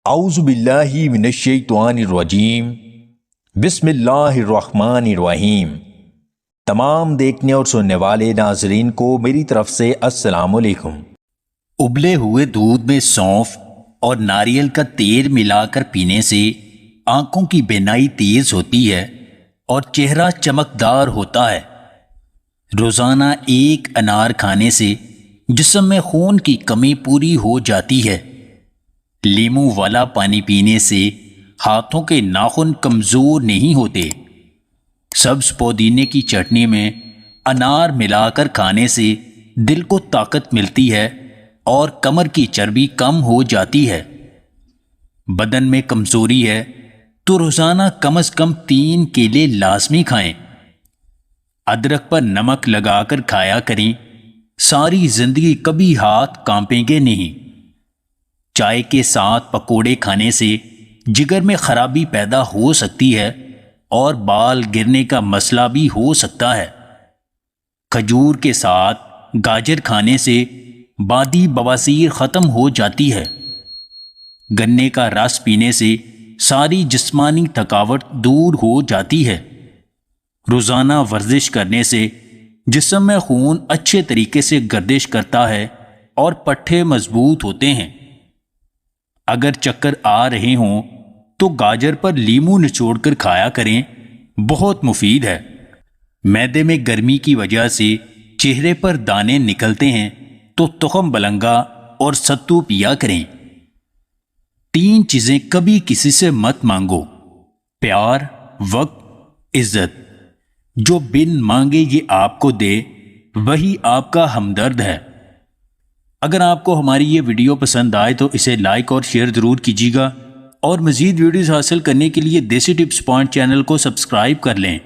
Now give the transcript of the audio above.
اعوذ باللہ من الشیطان الرجیم بسم اللہ الرحمن الرحیم۔ تمام دیکھنے اور سننے والے ناظرین کو میری طرف سے السلام علیکم۔ ابلے ہوئے دودھ میں سونف اور ناریل کا تیل ملا کر پینے سے آنکھوں کی بینائی تیز ہوتی ہے اور چہرہ چمکدار ہوتا ہے۔ روزانہ ایک انار کھانے سے جسم میں خون کی کمی پوری ہو جاتی ہے۔ لیموں والا پانی پینے سے ہاتھوں کے ناخن کمزور نہیں ہوتے۔ سبز پودینے کی چٹنی میں انار ملا کر کھانے سے دل کو طاقت ملتی ہے اور کمر کی چربی کم ہو جاتی ہے۔ بدن میں کمزوری ہے تو روزانہ کم از کم 3 کیلے لازمی کھائیں۔ ادرک پر نمک لگا کر کھایا کریں، ساری زندگی کبھی ہاتھ کانپیں گے نہیں۔ چائے کے ساتھ پکوڑے کھانے سے جگر میں خرابی پیدا ہو سکتی ہے اور بال گرنے کا مسئلہ بھی ہو سکتا ہے۔ کھجور کے ساتھ گاجر کھانے سے بادی بواسیر ختم ہو جاتی ہے۔ گنے کا رس پینے سے ساری جسمانی تھکاوٹ دور ہو جاتی ہے۔ روزانہ ورزش کرنے سے جسم میں خون اچھے طریقے سے گردش کرتا ہے اور پٹھے مضبوط ہوتے ہیں۔ اگر چکر آ رہے ہوں تو گاجر پر لیموں نچوڑ کر کھایا کریں، بہت مفید ہے۔ معدے میں گرمی کی وجہ سے چہرے پر دانے نکلتے ہیں تو تخم بلنگا اور ستو پیا کریں۔ 3 چیزیں کبھی کسی سے مت مانگو: پیار، وقت، عزت۔ جو بن مانگے یہ آپ کو دے، وہی آپ کا ہمدرد ہے۔ اگر آپ کو ہماری یہ ویڈیو پسند آئے تو اسے لائک اور شیئر ضرور کیجیے گا، اور مزید ویڈیوز حاصل کرنے کے لیے دیسی ٹپس پوائنٹ چینل کو سبسکرائب کر لیں۔